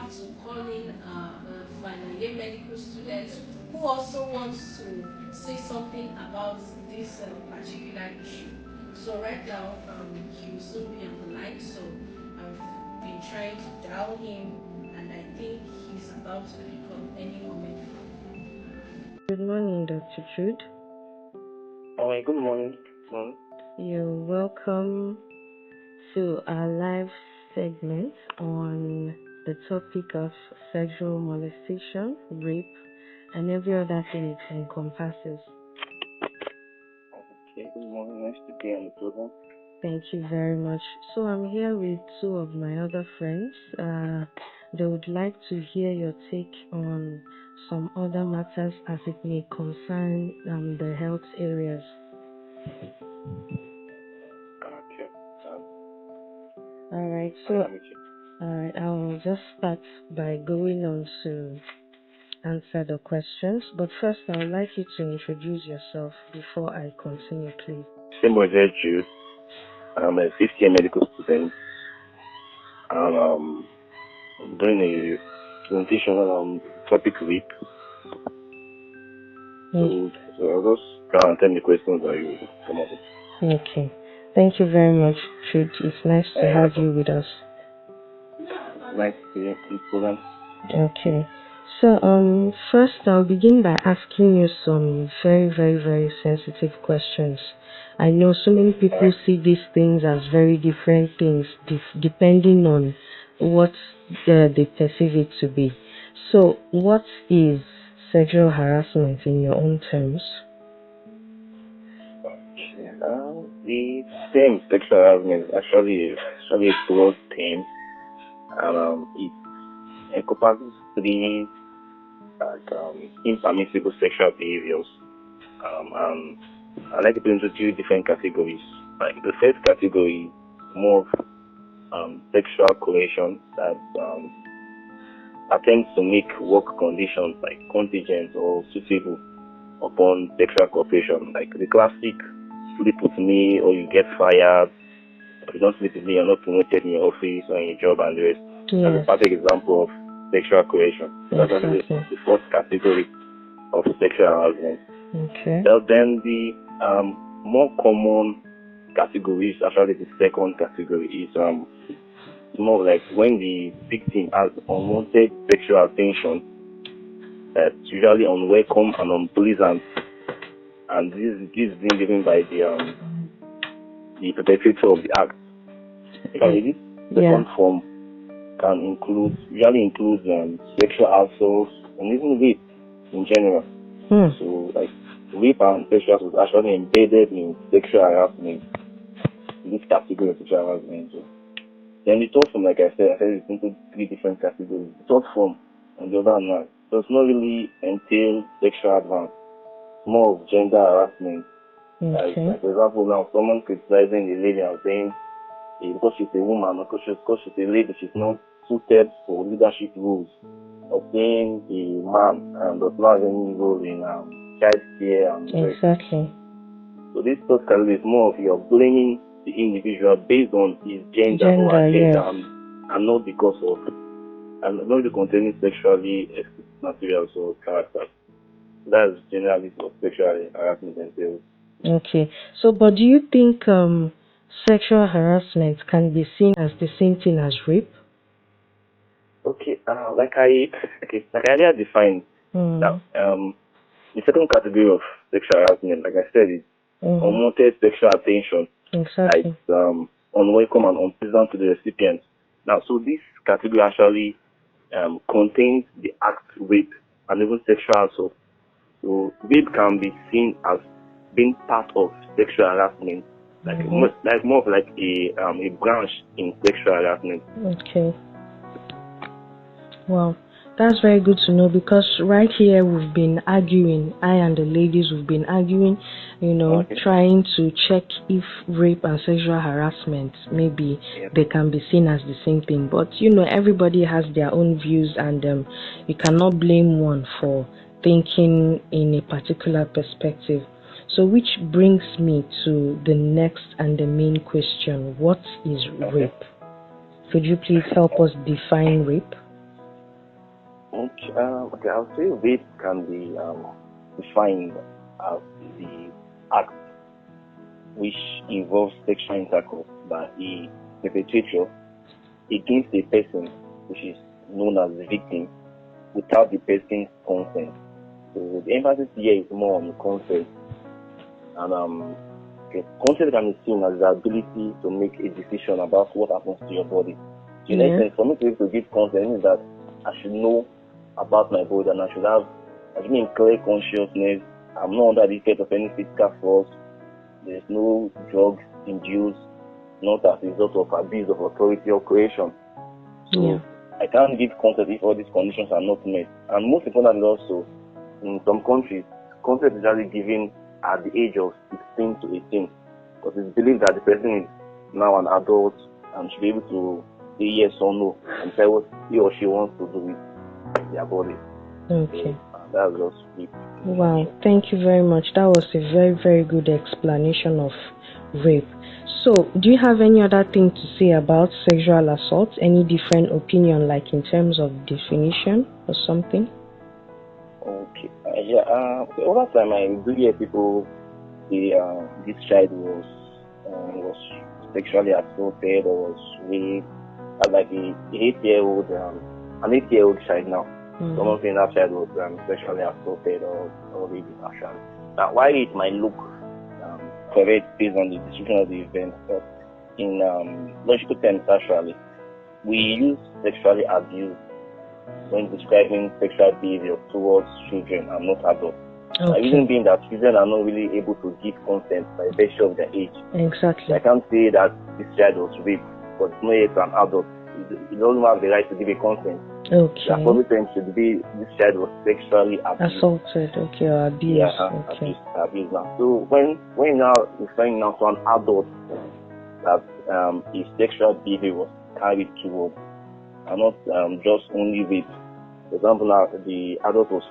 have to call in a final year medical student who also wants to say something about this particular issue. So right now, he will soon be on the line. So I've been trying to dial him, and I think he's about to pick up any moment from. Good morning, Dr. Jude. All right, good morning. You're welcome to our live segment on the topic of sexual molestation, rape, and every other thing it encompasses. Okay, good morning. Nice to be on the program. Thank you very much. So I'm here with two of my other friends. They would like to hear your take on some other matters as it may concern the health areas. Okay. All right. So I'll just start by going on to answer the questions. But first, I would like you to introduce yourself before I continue, please. Same with Jude. I'm a fifth-year medical student. And I'm doing a presentation on topic rape. So I'll just try and tell me questions that you come up with. Okay. Thank you very much, Jude. It's nice to have you with us. Nice to be in this program. Okay. So, first I'll begin by asking you some very, very, very sensitive questions. I know so many people see these things as very different things, depending on what they perceive it to be. So, what is sexual harassment in your own terms? Okay. The same sexual harassment is actually a broad term, and it encompasses three impermissible sexual behaviors. And I like to put into two different categories. Like the first category, more sexual coercion that attempts to make work conditions like contingent or suitable upon sexual cooperation. Like the classic sleep with me or you get fired, or you don't sleep with me, you're not promoted in your office or in your job and the rest. That's a perfect example of sexual coercion. That's the first category of sexual harassment. Okay. Then the more common category is actually the second category. Is more like when the victim has unwanted sexual attention that's usually unwelcome and unpleasant, and this is being given by the perpetrator of the act. This second form can usually include sexual assault and even rape in general. So like rape and sexual assault is actually embedded in sexual harassment, in this category of sexual harassment. So then the third form, like I said it's into three different categories. The third form, on the other hand, does not really entail sexual advance, more of gender harassment. Like for example, now someone criticizing the lady and saying because she's a woman or because she's a lady, she's not suited for leadership roles, or saying the man does not have any role in child care and exactly. So this third category is more of you're blaming the individual based on his gender or her gender, and not because of and not the containing sexually explicit materials or characters. That's generally what sexual harassment entails. Okay. So, but do you think sexual harassment can be seen as the same thing as rape? Okay. Like I earlier defined that the second category of sexual harassment, like I said, is unwanted sexual attention. Exactly. It's unwelcome and unpleasant to the recipient. Now, so this category actually contains the act rape and even sexual assault. So rape can be seen as being part of sexual harassment, more of like a branch in sexual harassment. Okay. Wow, that's very good to know, because right here we've been arguing, I and the ladies, we've been arguing, trying to check if rape and sexual harassment, maybe they can be seen as the same thing. But, everybody has their own views, and you cannot blame one for thinking in a particular perspective. So which brings me to the next and the main question. What is rape? Could you please help us define rape? Okay, I'll say rape can be defined as the act which involves sexual intercourse by a perpetrator against a person which is known as the victim without the person's consent. So the emphasis here is more on consent. And consent can be seen as the ability to make a decision about what happens to your body. So in essence, for me to be able to give consent means that I should know about my body and I should be in clear consciousness. I'm not under the effect of any physical force. There's no drugs induced, not as a result of abuse of authority or coercion. So I can't give consent if all these conditions are not met. And most importantly also, in some countries, consent is usually given at the age of 16 to 18 because it's believed that the person is now an adult and should be able to say yes or no and say what he or she wants to do with their body. Okay. So, that's just it. Wow, thank you very much. That was a very, very good explanation of rape. So, do you have any other thing to say about sexual assault? Any different opinion, like in terms of definition or something? Okay. Over time, I do hear people say this child was sexually assaulted or was raped. Like an 8-year-old child now. Someone saying that child was sexually assaulted or raped actually. Now, why it might look correct based on the description of the event, but in logical terms, actually, we use sexually abused when describing sexual behavior towards children and not adults. The reason being that children are not really able to give consent by virtue of their age. Exactly. So I can't say that this child was raped because it's not yet an adult. He doesn't have the right to give a consent. Okay. The appropriate term should be this child was sexually abused. Assaulted, okay, or abused. Yeah, okay. abused now. So when now referring now to an adult that his sexual behavior was carried towards and not just only rape. For example, now the adult was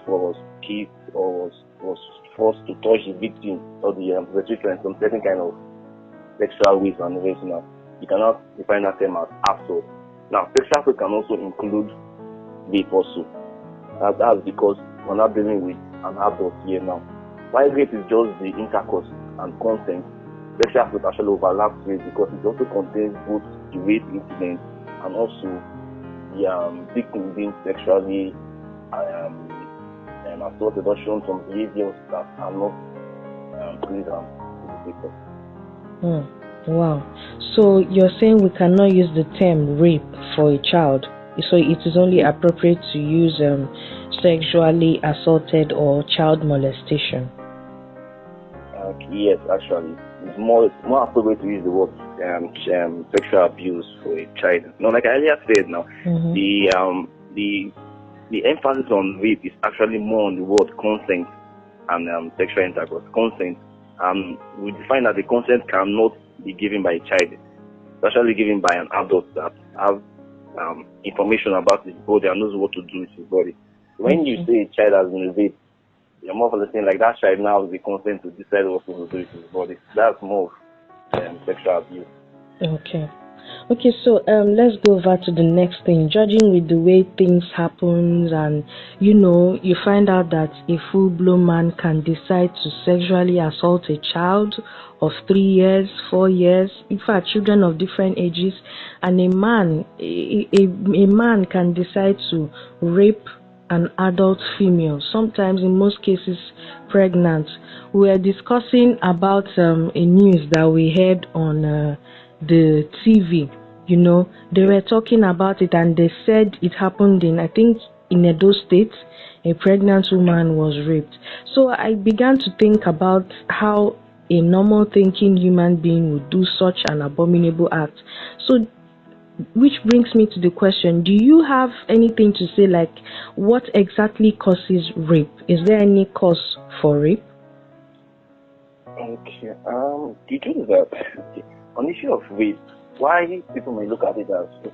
kissed or was forced to touch the victim or the perpetrator in some certain kind of sexual ways and ways now. You cannot define that term as assault. Now, sexual assault can also include rape also. That's because we're not dealing with an adult here now. While rape is just the intercourse and consent, sexual assault actually overlaps rape because it also contains both the rape incident and also the victim being sexually assaulted or shown some behaviors that are not pleasant to the victim. Wow. So you're saying we cannot use the term rape for a child. So it is only appropriate to use sexually assaulted or child molestation. Yes, actually, it's more appropriate to use the word sexual abuse for a child. Now, like I earlier said, now the emphasis on rape is actually more on the word consent and sexual intercourse. Consent. We define that the consent cannot be given by a child. It's actually given by an adult that have information about his body and knows what to do with his body. When you say a child has been raped, you're more or less saying like that child now has the consent to decide what to do with his body. That's more sexual abuse. Okay, so let's go over to the next thing. Judging with the way things happen, and you find out that a full-blown man can decide to sexually assault a child of 3 years, 4 years, in fact children of different ages, and a man can decide to rape an adult female, sometimes in most cases pregnant. We were discussing about a news that we heard on the TV. They were talking about it and they said it happened in, I think, in Edo State. A pregnant woman was raped. So I began to think about how a normal thinking human being would do such an abominable act. So which brings me to the question, do you have anything to say, like what exactly causes rape? Is there any cause for rape? Okay. The truth is that on the issue of rape, why people may look at it as the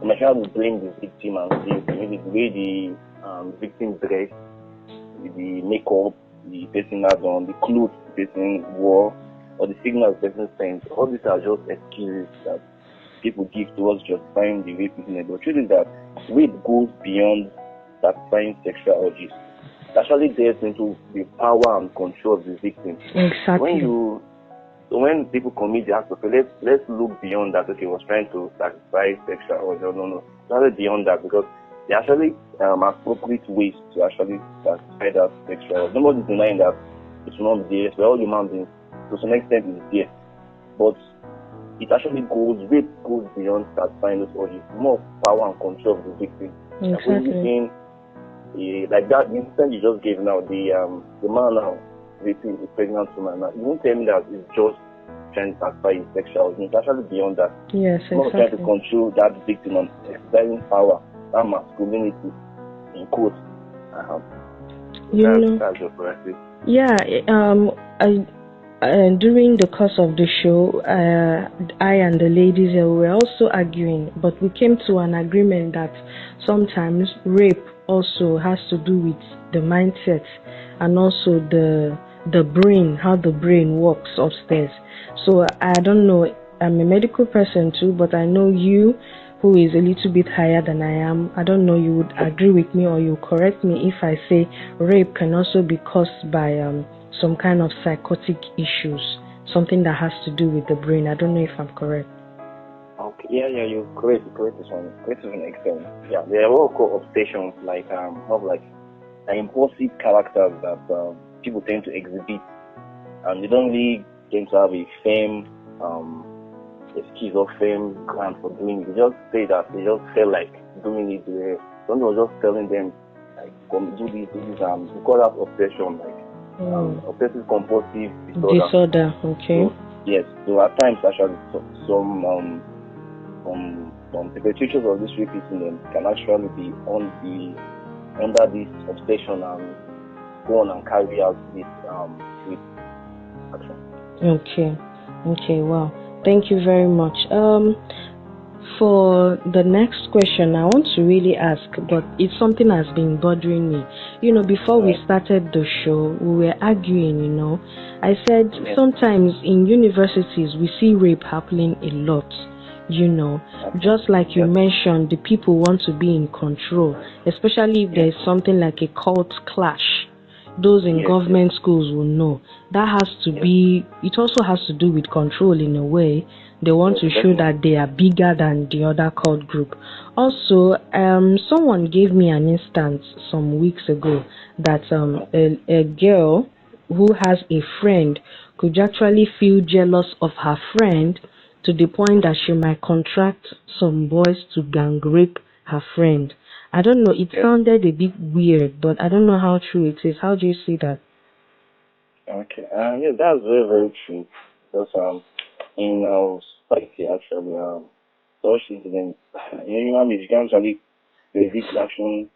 machine will blame the victim and say maybe the way the victim dressed, the makeup the person has on, the clothes the person wore, or the signals the person sent. All these are just excuses that people give towards justifying the rape incident. But the truth is that rape goes beyond satisfying sexual urges. It actually gets into the power and control of the victim. Exactly. So when people commit the act of rape, let's look beyond that. Okay, he was trying to satisfy sexual urge. No. It's actually beyond that, because there are actually appropriate ways to actually satisfy that sexual urge. Nobody's denying that it will not be there. We're all human beings. To some extent, it's there. But it actually rape goes beyond satisfying those urges. More power and control of the victim. Exactly. Like that, the instance you just gave now, the man now raping the pregnant woman now, you won't tell me that it's just trying to satisfy his sexual urge. It's actually beyond that. Yes, exactly. Not trying to control that victim and exercising power, that masculinity, in quotes. That's your corrective. Yeah, during the course of the show, I and the ladies here were also arguing, but we came to an agreement that sometimes rape also has to do with the mindset and also the brain, how the brain works upstairs. So I don't know, I'm a medical person too, but I know you, who is a little bit higher than I am, I don't know, you would agree with me or you correct me if I say rape can also be caused by some kind of psychotic issues, something that has to do with the brain. I don't know if I'm correct. Okay, yeah, you're correct. Correct to an extent. Yeah, there are all obsessions like impulsive characters that people tend to exhibit, and they don't really tend to have a firm excuse or firm ground for doing it. They just say that they just feel like doing it. Someone was just telling them like, do this, we call that obsession, like obsessive compulsive disorder. Okay. So, yes. So at times actually some perpetrators of this rapism can actually be under this obsession and go on and carry out this action. Okay. Wow. Thank you very much. For the next question, I want to really ask, but it's something that's been bothering me. Before we started the show, we were arguing, I said sometimes in universities we see rape happening a lot. Just like you mentioned, the people want to be in control, especially if there's something like a cult clash. Those in government schools will know. That has to be, it also has to do with control in a way. They want to show that they are bigger than the other cult group. Also, someone gave me an instance some weeks ago that a girl who has a friend could actually feel jealous of her friend to the point that she might contract some boys to gang rape her friend. I don't know, it sounded a bit weird, but I don't know how true it is. How do you see that? Okay, yeah, that's very, very true. Because in our society, actually, such incidents, human beings, you can't actually predict action,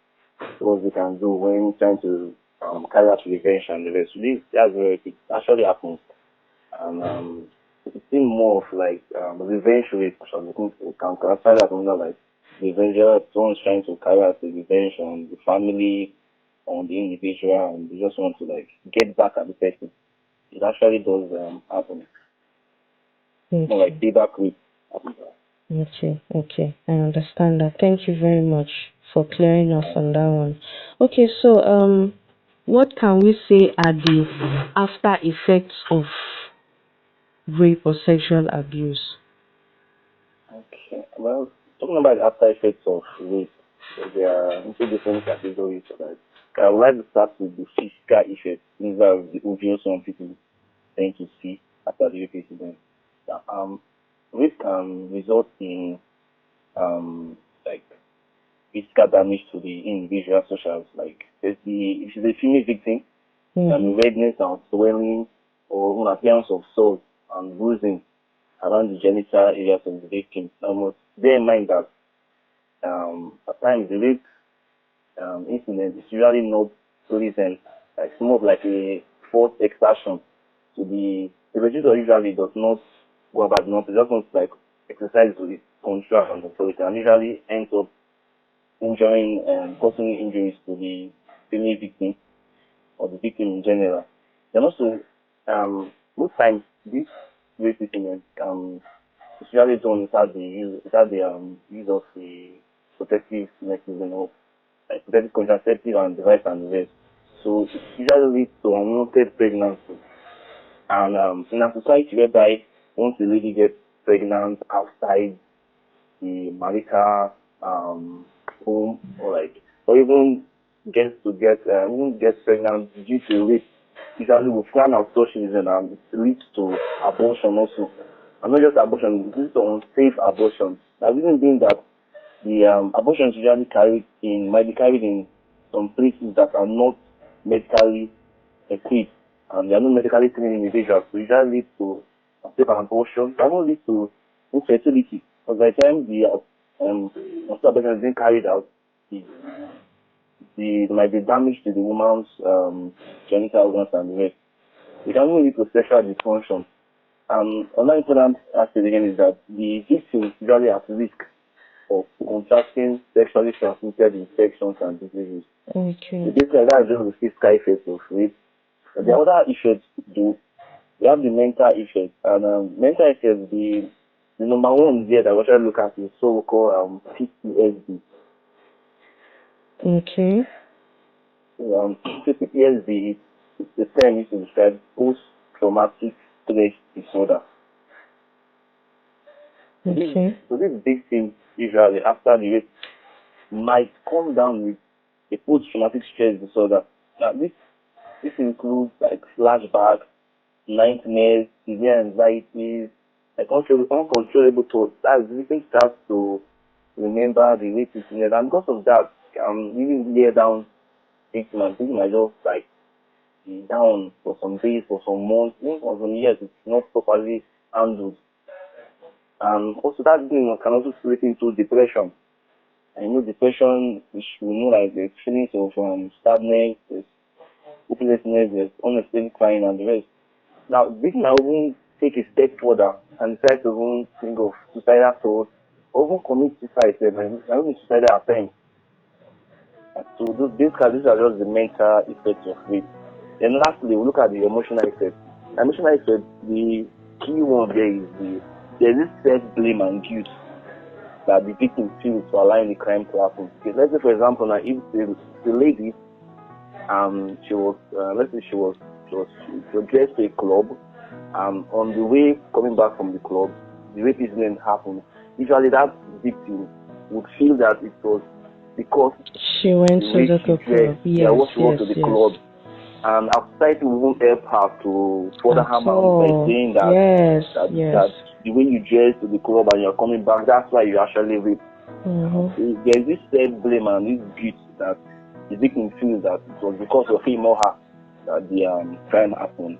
what we can do when trying to carry out revenge and the rest. That's where it actually happens. And it seems more of like revenge rate. Actually, I think we can classify that under like revenge. Someone's trying to carry out the revenge on the family, on the individual, and they just want to like get back at the person. It actually does happen. More like payback rate. Okay, I understand that. Thank you very much for clearing us on that one. Okay, so what can we say are the after effects of rape or sexual abuse? Okay, well, talking about the after effects of rape, there are two different categories of that. I would like to start with the physical effects. These are the obvious one people tend to see after the rape incident. Rape can result in like physical damage to the individual, such as like if it's a female victim, redness and swelling or an appearance of sores and bruising around the genital areas of the victim. Now, must bear in mind that at times the rape incident is usually not recent. It's more of like a forced exertion. So the perpetrator usually does not go about not. It just wants to like exercise with control and authority, and usually ends up injuring and causing injuries to the female victim or the victim in general. Then also, most times this rape incident it's usually done without the use of the protective mechanism like synthetic contraceptive and device and the rest. So it usually leads to unwanted pregnancy. And in a society whereby once a lady gets pregnant outside the marital home, or like, or even even gets pregnant due to rape, usually we plan out such reason, and it leads to abortion also. And not just abortion, it leads to unsafe abortion. The reason being that the abortions usually might be carried in some places that are not medically equipped, and they are not medically trained individuals. So usually lead to unsafe abortion. It can lead to infertility. Because by the time the abortion is being carried out, the, there might be damage to the woman's genital organs and the rest. It can even lead to sexual dysfunction. Another important aspect again is that the victim is usually at risk of contracting sexually transmitted infections and diseases. Okay. So basically, that's just the physical effects of rape. But the other effects do, we have the mental effects. And mental effects, the number one there that we should look at is so-called PTSD. Okay. So PTSD is the term used to describe post-traumatic stress disorder. Okay. So this victim usually after the rape might come down with a post-traumatic stress disorder. Now this includes like flashbacks, nightmares, severe anxieties, like uncontrollable thoughts. That's the victim starts to remember the rape incident, and because of that, really lay down victim, and victim might just like be down for some days, for some months, even for some years. It's not properly handled. And also that thing can also split into depression. I know depression, which we know like the feelings of sadness, there's hopelessness, there's unexplained crying and the rest. Now, this might even take a step further and try to even think of suicidal thoughts, or even commit suicide, and even suicidal attempt. So these are just the mental effects of rape. Then lastly, we look at the emotional effects. The emotional effects, the key one there is there's this self-blame and guilt that the victim feels for allowing the crime to happen. Okay, let's say, for example, now if the lady, she was, let's say she was dressed to a club, on the way coming back from the club, the rape incident happened. Usually, that victim would feel that it was because she went to the club. Yes, what she went to the club. And our society won't help her to further harm her by saying that, that the way you dress to the club and you're coming back, that's why you actually rape. There's this self-blame and this guilt that the victim feels that it was because of him or her that the crime happened.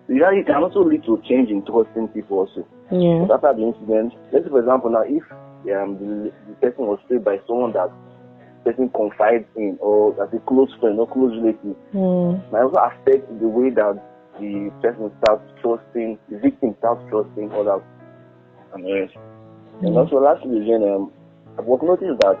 Usually it can also lead to change in trusting people also. Yeah. But after the incident, let's say for example now if the person was killed by someone that person confides in, or as a close friend or close relative, might also affect the way that the person starts trusting, the victim starts trusting others and the rest. And also lastly again, I've noticed that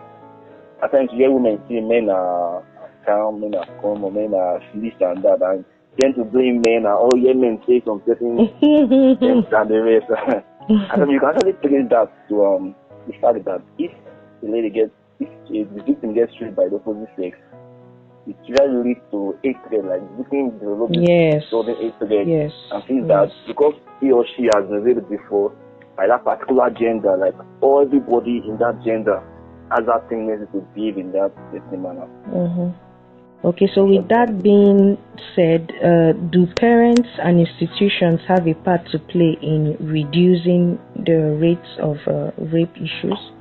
at times you hear women say men are calm, men are calm, or men are this and that, and tend to blame men, and men say some certain things and the rest. And you can actually trace that to the fact that if the victim gets treated by the opposite sex, it usually leads to hatred, like the victim develops hatred and feels that because he or she has been raped before by that particular gender, like everybody in that gender has that tendency to behave in that same manner. Okay, so with that being said, do parents and institutions have a part to play in reducing the rates of rape issues?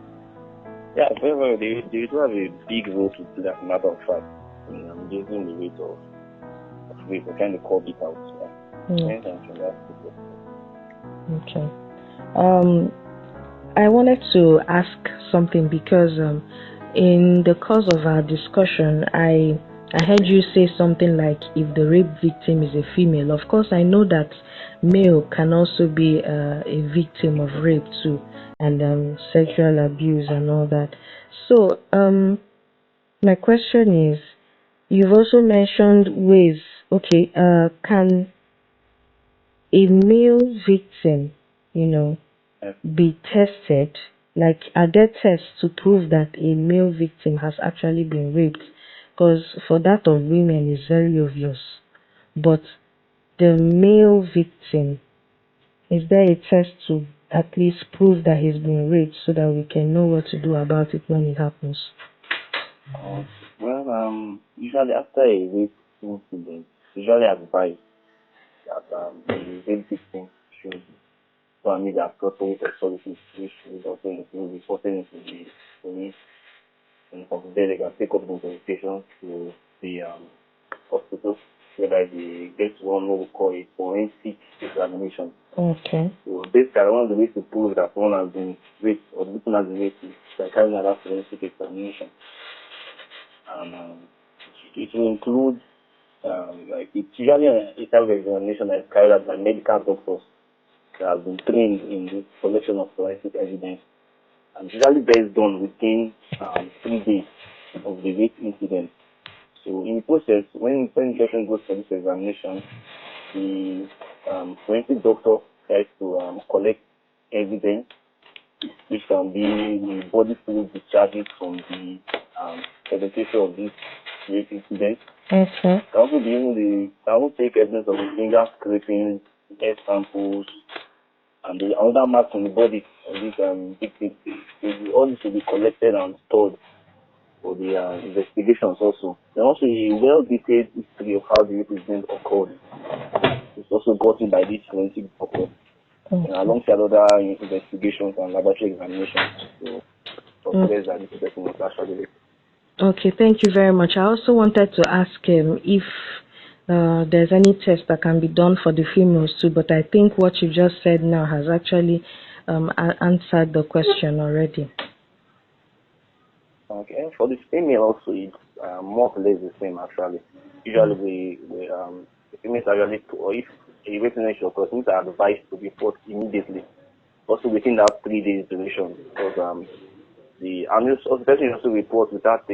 Yeah, very well. They do have a big role to play, as a matter of fact, in reducing the rate of rape. We kind of call it out. Okay. I wanted to ask something because in the course of our discussion, I heard you say something like if the rape victim is a female. Of course, I know that male can also be a victim of rape too, and sexual abuse and all that. So, my question is, you've also mentioned ways. Okay, can a male victim, be tested Like, are there tests to prove that a male victim has actually been raped? Because for that of women is very obvious. But the male victim, is there a test to at least prove that he's been raped so that we can know what to do about it when it happens? Well, usually after a rape incident, usually advise that the rape victim should family the appropriate authorities, which should also include reporting to the police, and from there they can take up the investigation to the hospital, whether they get one what we call a forensic examination. Okay. So basically, one of the ways to prove that someone has been raped or the victim has been raped is by carrying out that forensic examination. And it will include, like, it's usually a type of examination that is carried out by medical doctors that have been trained in the collection of forensic evidence, and usually based on within 3 days of the rape incident. So in the process, when the person goes for this examination, the forensic doctor tries to collect evidence, which can be the body fluid discharges from the perpetration of this rape incident. Okay. Can also be even can also take evidence of the finger scrapings, hair samples, and the other marks on the body of this victim. All this will be collected and stored for the investigations also. Then also a well-detailed history of how the rape incident occurred. It's also gotten by this forensic doctor, alongside other investigations and laboratory examinations to suggest that this person was actually raped. Okay, thank you very much. I also wanted to ask him if there's any test that can be done for the females too, but I think what you just said now has actually answered the question already. Okay, for the female also, it's more or less the same actually. Usually, the females are usually, or if a rape incident occurs, females are advised to report immediately, also within that 3 days duration, because the person also report without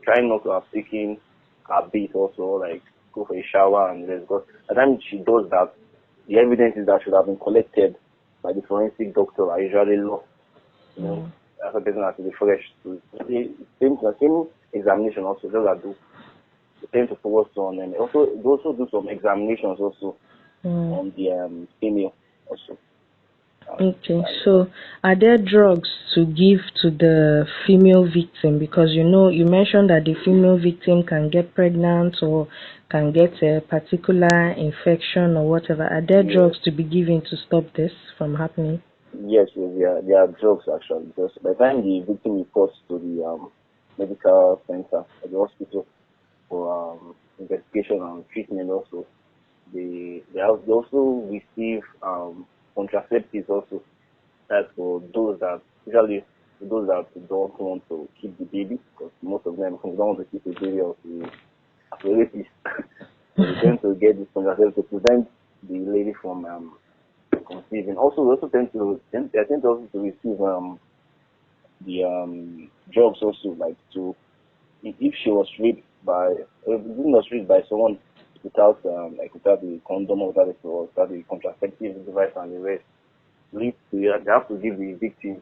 trying not to have taken a bath also, like go for a shower and rest. Because at the time she does that, the evidences that should have been collected by the forensic doctor are usually lost. You know, as a person has to be fresh. So the same examination also, those that do the same to focus on, and also they also do some examinations also on the female also. Okay, so are there drugs to give to the female victim? Because you mentioned that the female victim can get pregnant or can get a particular infection or whatever. Are there drugs to be given to stop this from happening? Yes, there are drugs actually, because by the time the victim reports to the medical center at the hospital for investigation and treatment also, they also receive contraceptives also. That's for those that usually those that don't want to keep the baby, because most of them don't want to keep the baby as a rapist. So they tend to get this contraceptive to prevent the lady from conceiving. Also, we also tend to receive the drugs also, like if she was raped by someone without without the condom, or without the contraceptive device and the rest, they have to give the victim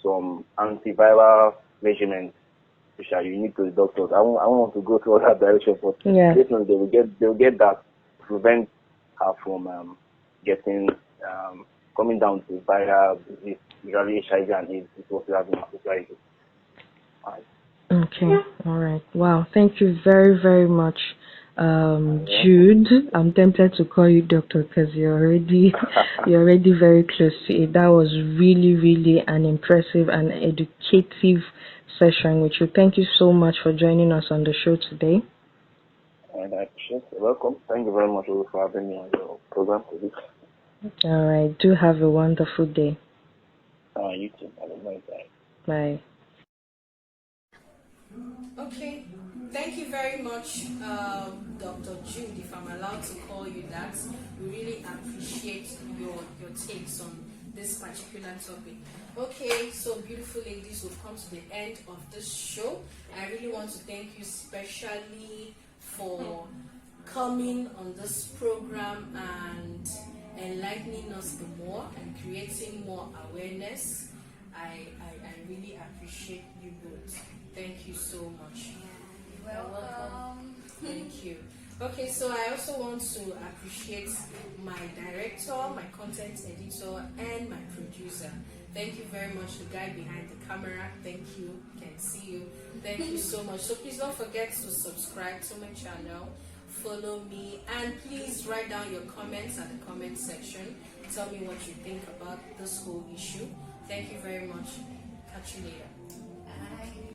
some antiviral regimen which are unique to the doctors. I won't want to go through all that direction, but definitely they will get that to prevent her from getting coming down to viral disease, usually HIV and AIDS, is what we have in our society. Okay, all right. Wow, thank you very, very much, Jude. I'm tempted to call you doctor because you're already very close to it. That was really, really an impressive and educative session with you. Thank you so much for joining us on the show today. And I appreciate it. Welcome. Thank you very much for having me on your program today. All right. Do have a wonderful day. You too. Have a nice day. Bye. Okay, thank you very much, Dr. Jude, if I'm allowed to call you that. We really appreciate your takes on this particular topic. Okay, so beautiful ladies, we've come to the end of this show. I really want to thank you specially for coming on this program and enlightening us the more and creating more awareness I really appreciate you both. Thank you so much. You're welcome. Thank you. Okay, so I also want to appreciate my director, my content editor, and my producer. Thank you very much, the guy behind the camera. Thank you. Can see you. Thank you so much. So please don't forget to subscribe to my channel, follow me, and please write down your comments at the comment section. Tell me what you think about this whole issue. Thank you very much. Catch you later. Bye.